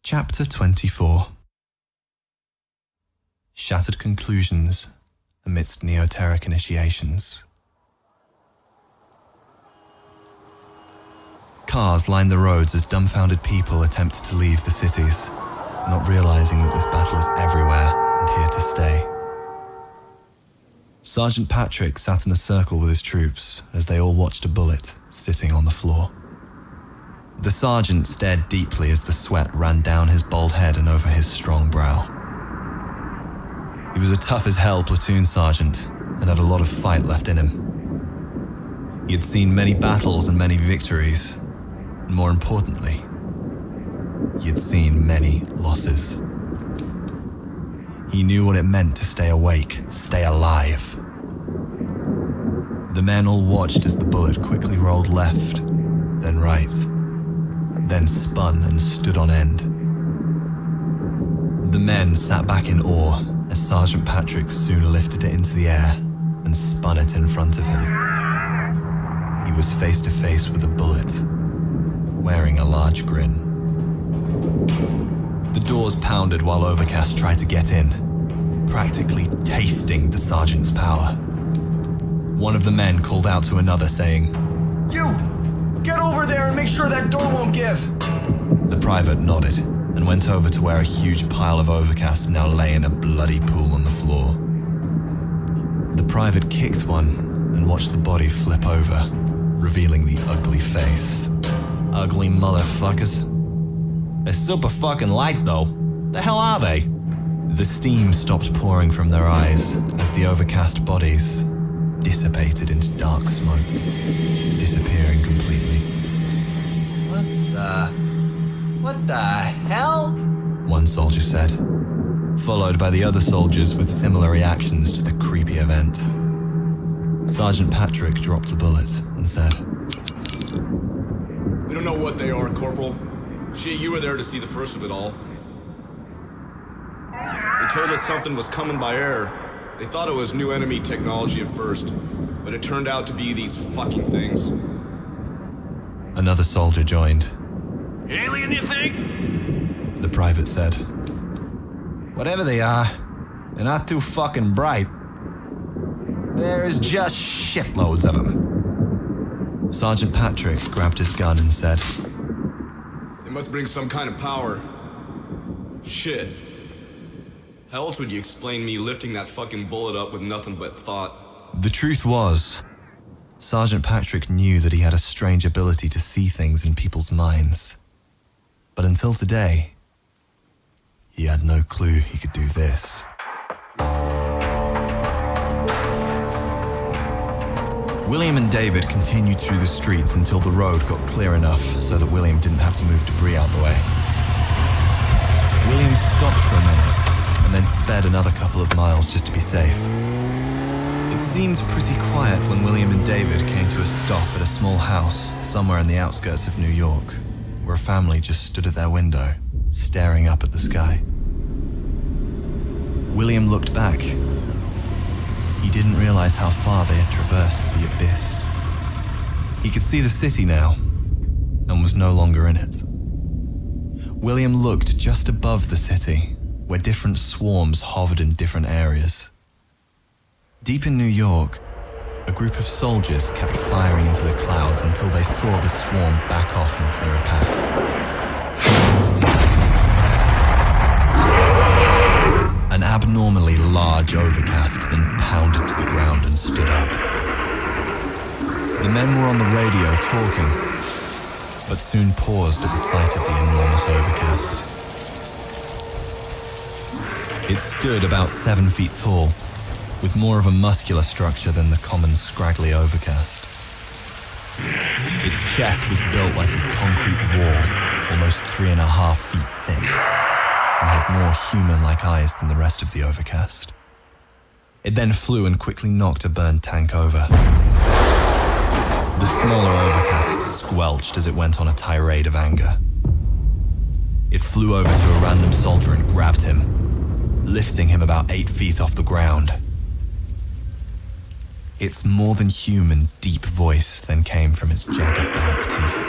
Chapter 24. Shattered conclusions amidst neoteric initiations. Cars lined the roads as dumbfounded people attempted to leave the cities, not realizing that this battle is everywhere and here to stay. Sergeant Patrick sat in a circle with his troops as they all watched a bullet sitting on the floor. The sergeant stared deeply as the sweat ran down his bald head and over his strong brow. He was a tough-as-hell platoon sergeant and had a lot of fight left in him. He had seen many battles and many victories, and more importantly, he had seen many losses. He knew what it meant to stay awake, stay alive. The men all watched as the bullet quickly rolled left, then right, then spun and stood on end. The men sat back in awe as Sergeant Patrick soon lifted it into the air and spun it in front of him. He was face to face with a bullet, wearing a large grin. The doors pounded while Overcast tried to get in, practically tasting the sergeant's power. One of the men called out to another saying, "You! Get over there and make sure that door won't give!" The private nodded and went over to where a huge pile of Overcast now lay in a bloody pool on the floor. The private kicked one and watched the body flip over, revealing the ugly face. Ugly motherfuckers. They're super fucking light though. The hell are they? The steam stopped pouring from their eyes as the Overcast bodies dissipated into dark smoke, disappearing completely. What the hell? One soldier said, followed by the other soldiers with similar reactions to the creepy event. Sergeant Patrick dropped the bullet and said, "We don't know what they are, Corporal. Shit, you were there to see the first of it all. They told us something was coming by air. They thought it was new enemy technology at first, but it turned out to be these fucking things." Another soldier joined. "Alien, you think?" The private said, "Whatever they are, they're not too fucking bright. There's just shitloads of them." Sergeant Patrick grabbed his gun and said, "They must bring some kind of power. Shit. How else would you explain me lifting that fucking bullet up with nothing but thought?" The truth was, Sergeant Patrick knew that he had a strange ability to see things in people's minds. But until today, he had no clue he could do this. William and David continued through the streets until the road got clear enough so that William didn't have to move debris out the way. William stopped for a minute and then sped another couple of miles just to be safe. It seemed pretty quiet when William and David came to a stop at a small house somewhere in the outskirts of New York, where a family just stood at their window, staring up at the sky. William looked back. He didn't realize how far they had traversed the abyss. He could see the city now, and was no longer in it. William looked just above the city, where different swarms hovered in different areas. Deep in New York, a group of soldiers kept firing into the clouds until they saw the swarm back off and clear a path. An abnormally large Overcast then pounded to the ground and stood up. The men were on the radio talking, but soon paused at the sight of the enormous Overcast. It stood about 7 feet tall, with more of a muscular structure than the common scraggly Overcast. Its chest was built like a concrete wall, almost 3.5 feet thick, and had more human-like eyes than the rest of the Overcast. It then flew and quickly knocked a burned tank over. The smaller Overcast squelched as it went on a tirade of anger. It flew over to a random soldier and grabbed him, lifting him about 8 feet off the ground. Its more than human, deep voice then came from its jagged dark teeth.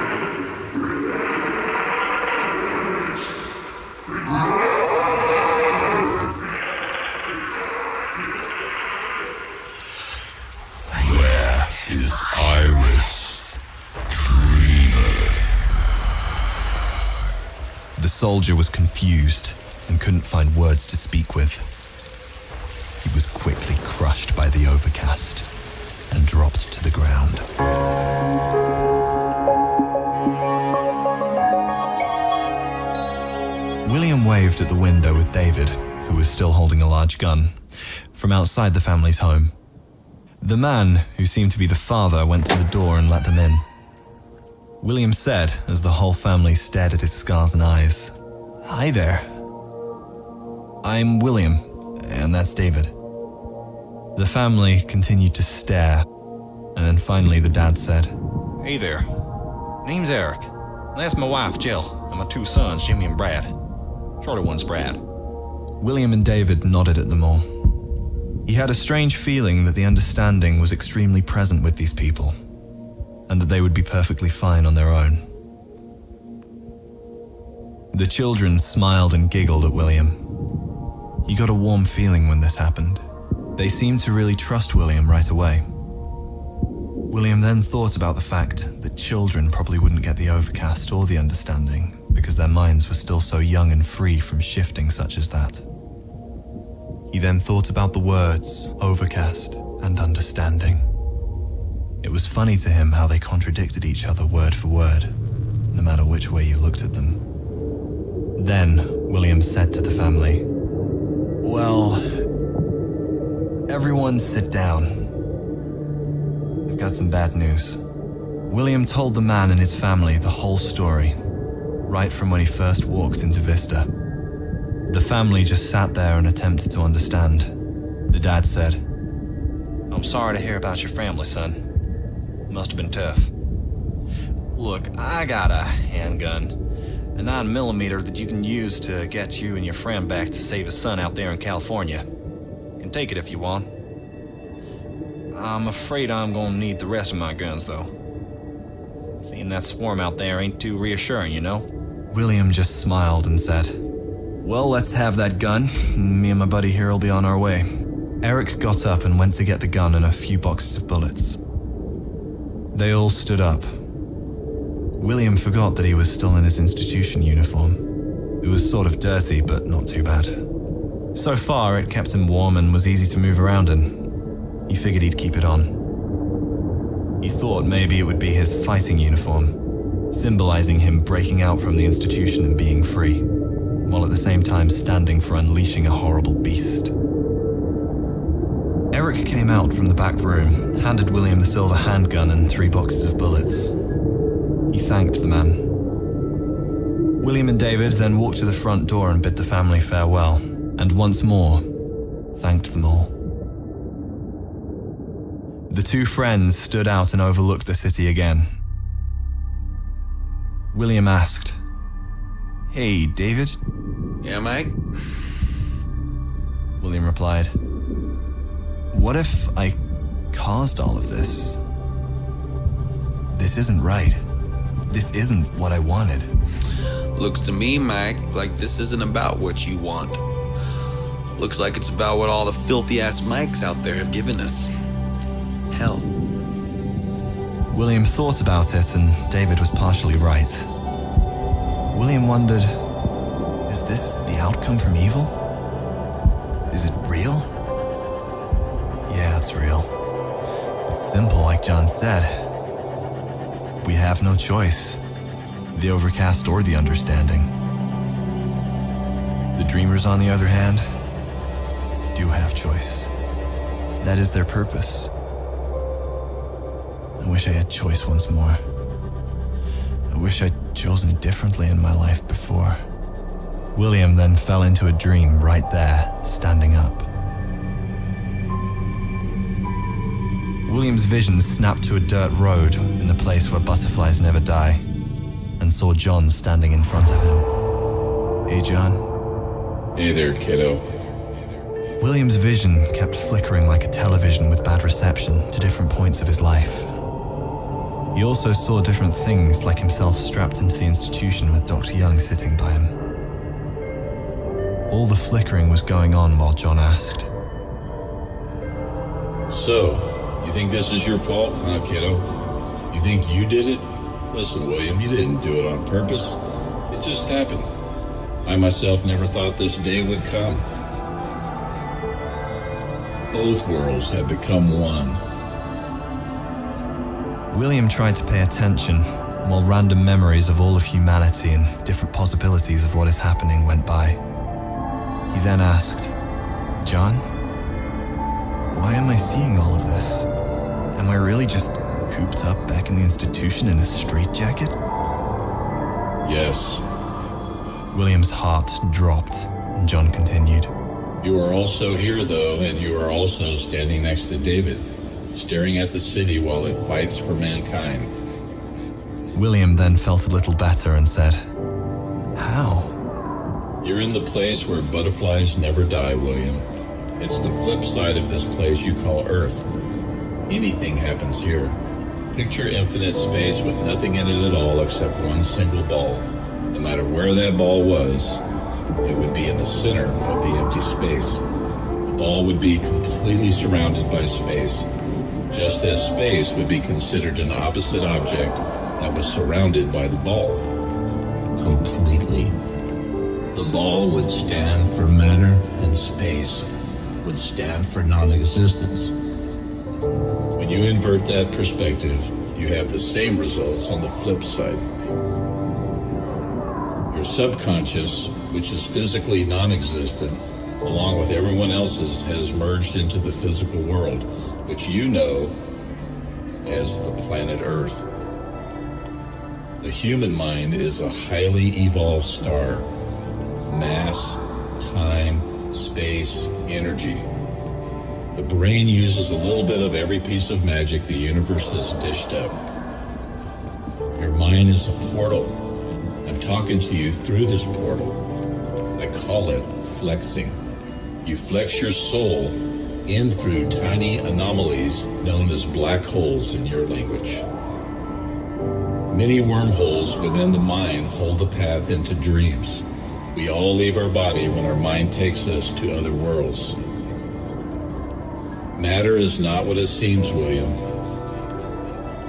soldier was confused and couldn't find words to speak with. He was quickly crushed by the Overcast and dropped to the ground. William waved at the window with David, who was still holding a large gun, from outside the family's home. The man, who seemed to be the father, went to the door and let them in. William said, as the whole family stared at his scars and eyes, "Hi there. I'm William, and that's David." The family continued to stare, and then finally the dad said, Hey there. Name's Eric. That's my wife, Jill, and my two sons, Jimmy and Brad. Shorter one's Brad. William and David nodded at them all. He had a strange feeling that the understanding was extremely present with these people, and that they would be perfectly fine on their own. The children smiled and giggled at William. He got a warm feeling when this happened. They seemed to really trust William right away. William then thought about the fact that children probably wouldn't get the Overcast or the understanding because their minds were still so young and free from shifting such as that. He then thought about the words Overcast and Understanding. It was funny to him how they contradicted each other word for word, no matter which way you looked at them. Then William said to the family, "Well, everyone sit down. I've got some bad news." William told the man and his family the whole story, right from when he first walked into Vista. The family just sat there and attempted to understand. The dad said, I'm sorry to hear about your family, son. Must have been tough. Look, I got a handgun, a 9mm that you can use to get you and your friend back to save his son out there in California. You can take it if you want. I'm afraid I'm gonna need the rest of my guns, though. Seeing that swarm out there ain't too reassuring, you know? William just smiled and said, "Well, let's have that gun. Me and my buddy here will be on our way." Eric got up and went to get the gun and a few boxes of bullets. They all stood up. William forgot that he was still in his institution uniform. It was sort of dirty, but not too bad. So far, it kept him warm and was easy to move around in. He figured he'd keep it on. He thought maybe it would be his fighting uniform, symbolizing him breaking out from the institution and being free, while at the same time standing for unleashing a horrible beast. Eric came out from the back room, handed William the silver handgun and 3 boxes of bullets. He thanked the man. William and David then walked to the front door and bid the family farewell, and once more, thanked them all. The 2 friends stood out and overlooked the city again. William asked, "Hey, David?" Yeah, Mike? William replied, "What if I caused all of this? This isn't right. This isn't what I wanted." Looks to me, Mike, like this isn't about what you want. Looks like it's about what all the filthy-ass Mikes out there have given us. Hell. William thought about it, and David was partially right. William wondered, is this the outcome from evil? Is it real? Yeah, it's real. It's simple, like John said. We have no choice. The Overcast or the Understanding. The Dreamers, on the other hand, do have choice. That is their purpose. I wish I had choice once more. I wish I'd chosen differently in my life before. William then fell into a dream right there, standing up. William's vision snapped to a dirt road in the place where butterflies never die, and saw John standing in front of him. "Hey, John." Hey there, kiddo. William's vision kept flickering like a television with bad reception to different points of his life. He also saw different things, like himself strapped into the institution with Dr. Young sitting by him. All the flickering was going on while John asked, So, you think this is your fault, huh, kiddo? You think you did it? Listen, William, you didn't do it on purpose. It just happened. I myself never thought this day would come. Both worlds have become one. William tried to pay attention while random memories of all of humanity and different possibilities of what is happening went by. He then asked, "John, why am I seeing all of this? Am I really just cooped up back in the institution in a straitjacket?" Yes, William's heart dropped, and John continued. you are also here, though, and you are also standing next to David, staring at the city while it fights for mankind. William then felt a little better and said, "How?" You're in the place where butterflies never die, William. It's the flip side of this place you call Earth. Anything happens here. Picture infinite space with nothing in it at all except one single ball. No matter where that ball was, it would be in the center of the empty space. The ball would be completely surrounded by space, just as space would be considered an opposite object that was surrounded by the ball. Completely. The ball would stand for matter, and space would stand for non-existence. When you invert that perspective, you have the same results on the flip side. Your subconscious, which is physically non-existent, along with everyone else's, has merged into the physical world, which you know as the planet Earth. The human mind is a highly evolved star. Mass, time, space, energy. The brain uses a little bit of every piece of magic the universe has dished up. Your mind is a portal. I'm talking to you through this portal. I call it flexing. You flex your soul in through tiny anomalies known as black holes in your language. Many wormholes within the mind hold the path into dreams. We all leave our body when our mind takes us to other worlds. Matter is not what it seems, William.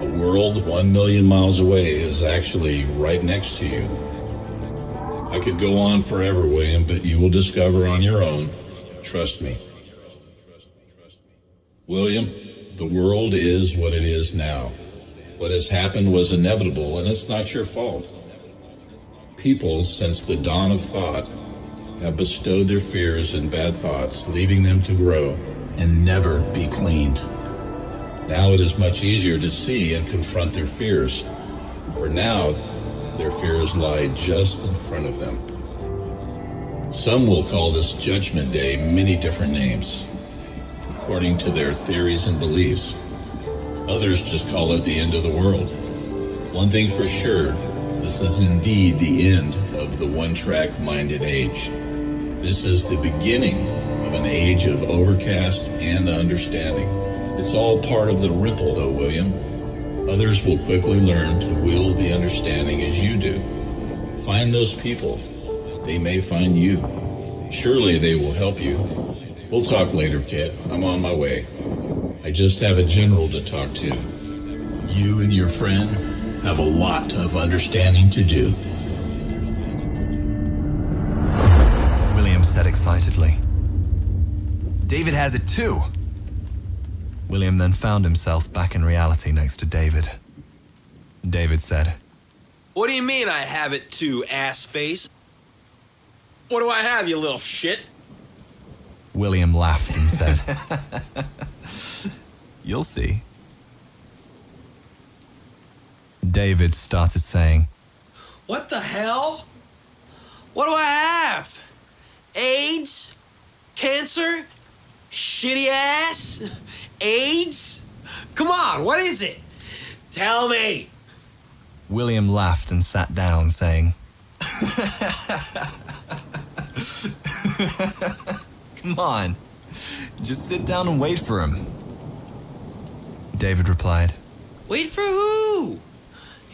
A world 1 million miles away is actually right next to you. I could go on forever, William, but you will discover on your own. Trust me. William, the world is what it is now. What has happened was inevitable, and it's not your fault. People, since the dawn of thought, have bestowed their fears and bad thoughts, leaving them to grow And never be cleaned. Now it is much easier to see and confront their fears, for now their fears lie just in front of them. Some will call this Judgment Day many different names, according to their theories and beliefs. Others just call it the end of the world. One thing for sure, this is indeed the end of the one-track minded age. This is the beginning of an age of overcast and understanding. It's all part of the ripple, though, William. Others will quickly learn to wield the understanding as you do. Find those people. They may find you. Surely they will help you. We'll talk later, kid. I'm on my way. I just have a general to talk to. You and your friend have a lot of understanding to do. William said excitedly. "David has it too." William then found himself back in reality next to David. David said, What do you mean I have it too, ass face? What do I have, you little shit? William laughed and said, "You'll see." David started saying, What the hell? What do I have? AIDS? Cancer? Shitty ass? AIDS? Come on, what is it? Tell me. William laughed and sat down, saying, "Come on, just sit down and wait for him." David replied, Wait for who?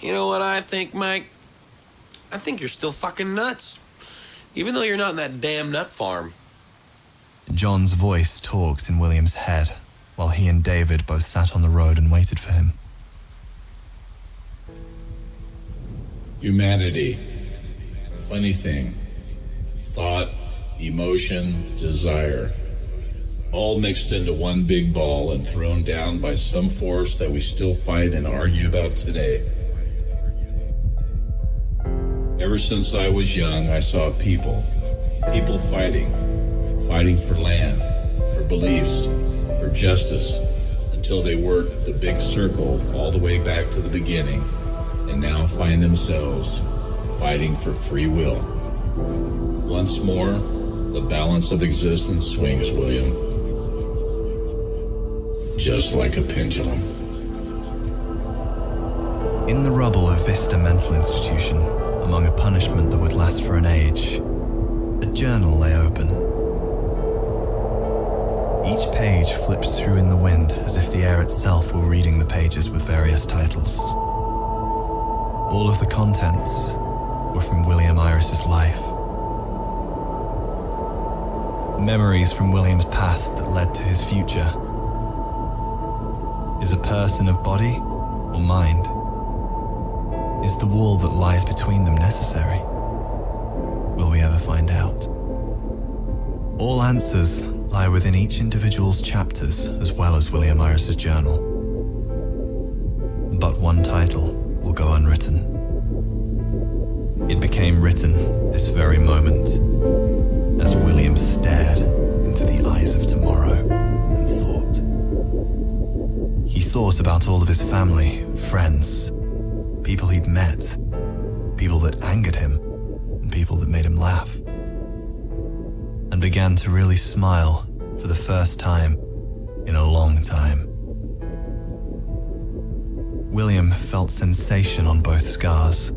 You know what I think, Mike? I think you're still fucking nuts. Even though you're not in that damn nut farm. John's voice talked in William's head, while he and David both sat on the road and waited for him. Humanity. Funny thing. thought, emotion, desire, all mixed into one big ball and thrown down by some force that we still fight and argue about today. Ever since I was young, I saw people fighting for land, for beliefs, for justice, until they worked the big circle all the way back to the beginning, and now find themselves fighting for free will. Once more, the balance of existence swings, William, just like a pendulum. In the rubble of Vista Mental Institution, among a punishment that would last for an age, a journal lay open. Each page flips through in the wind as if the air itself were reading the pages with various titles. All of the contents were from William Iris's life. Memories from William's past that led to his future. Is a person of body or mind? Is the wall that lies between them necessary? Will we ever find out? All answers lie within each individual's chapters as well as William Iris's journal. But one title will go unwritten. It became written this very moment as William stared into the eyes of tomorrow and thought. He thought about all of his family, friends, people he'd met, people that angered him, and people that made him laugh, and began to really smile for the first time in a long time. William felt sensation on both scars.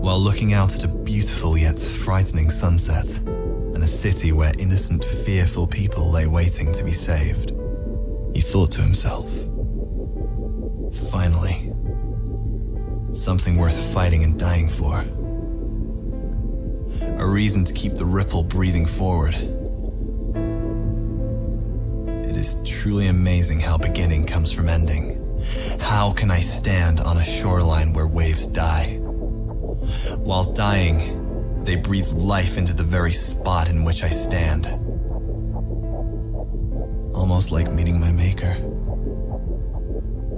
While looking out at a beautiful yet frightening sunset and a city where innocent, fearful people lay waiting to be saved, he thought to himself, finally, something worth fighting and dying for. A reason to keep the ripple breathing forward. It is truly amazing how beginning comes from ending. How can I stand on a shoreline where waves die? While dying, they breathe life into the very spot in which I stand. Almost like meeting my maker.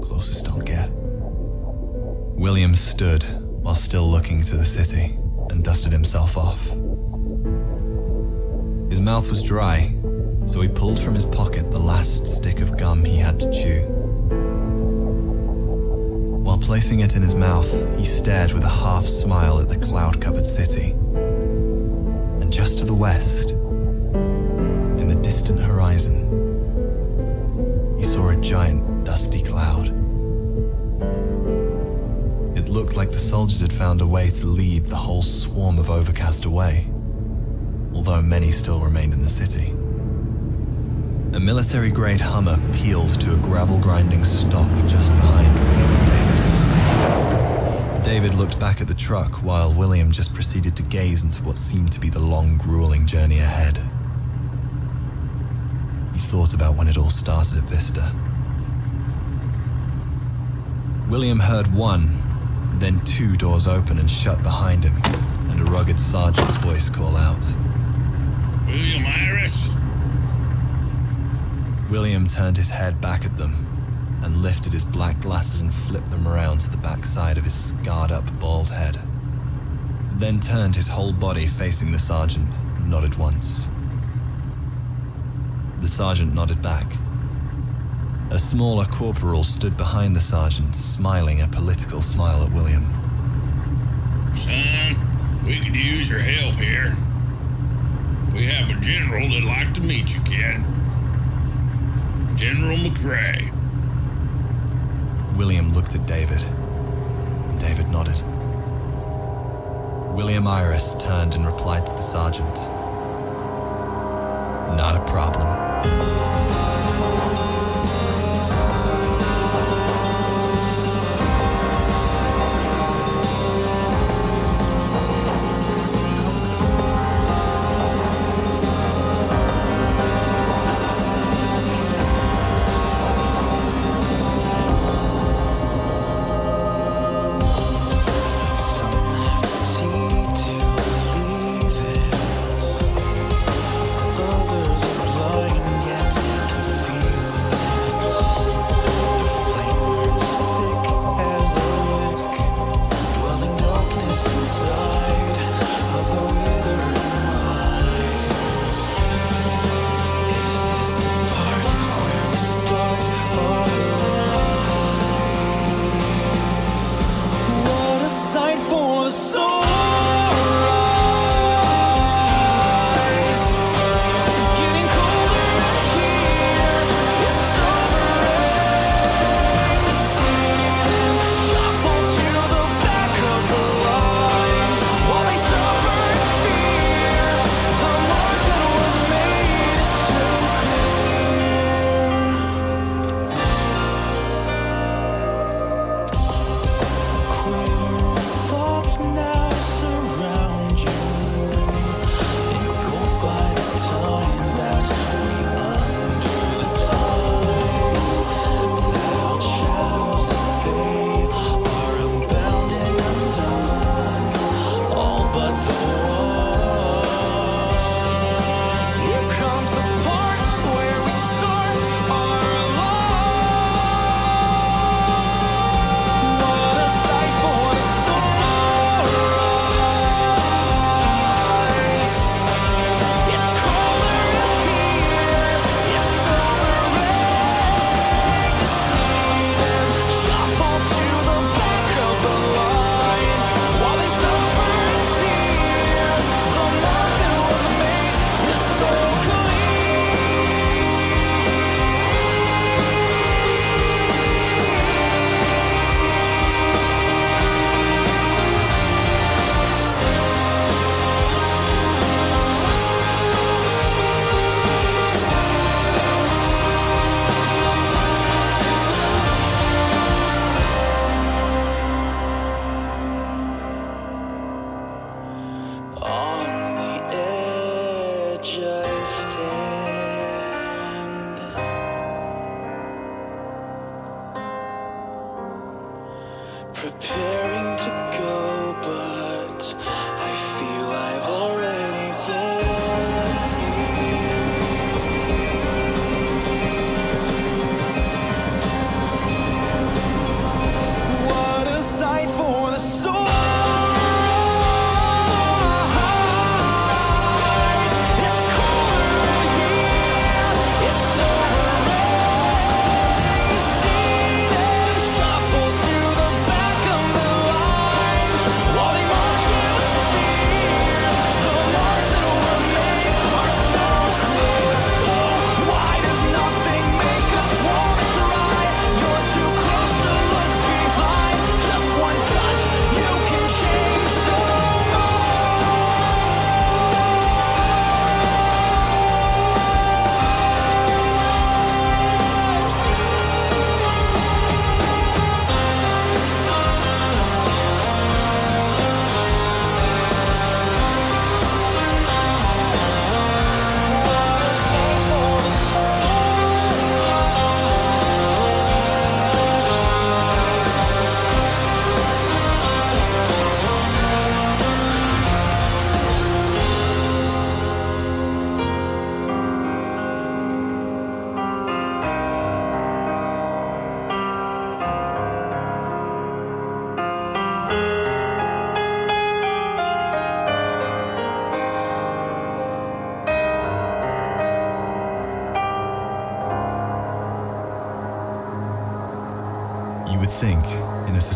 Closest I'll get. William stood while still looking to the city and dusted himself off. His mouth was dry, so he pulled from his pocket the last stick of gum he had to chew. While placing it in his mouth, he stared with a half smile at the cloud-covered city. And just to the west, in the distant horizon, he saw a giant dusty cloud. It looked like the soldiers had found a way to lead the whole swarm of Overcast away, although many still remained in the city. A military-grade Hummer peeled to a gravel-grinding stop just behind William and David. David looked back at the truck while William just proceeded to gaze into what seemed to be the long, grueling journey ahead. He thought about when it all started at Vista. William heard one, then two doors open and shut behind him, and a rugged sergeant's voice call out. William Iris? William turned his head back at them and lifted his black glasses and flipped them around to the backside of his scarred-up bald head. Then turned his whole body facing the sergeant and nodded once. The sergeant nodded back. A smaller corporal stood behind the sergeant, smiling a political smile at William. Son, we could use your help here. We have a general that'd like to meet you, kid. General McRae. William looked at David. David nodded. William Iris turned and replied to the sergeant. Not a problem.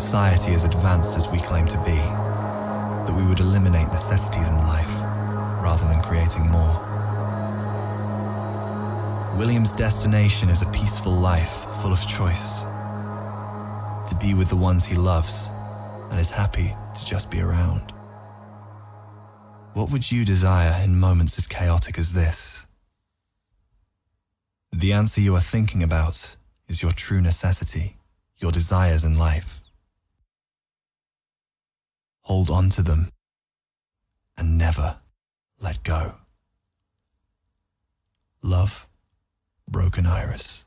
society as advanced as we claim to be, that we would eliminate necessities in life rather than creating more. William's destination is a peaceful life full of choice, to be with the ones he loves and is happy to just be around. What would you desire in moments as chaotic as this? The answer you are thinking about is your true necessity, your desires in life. Hold on to them and never let go. Love, Broken Iris.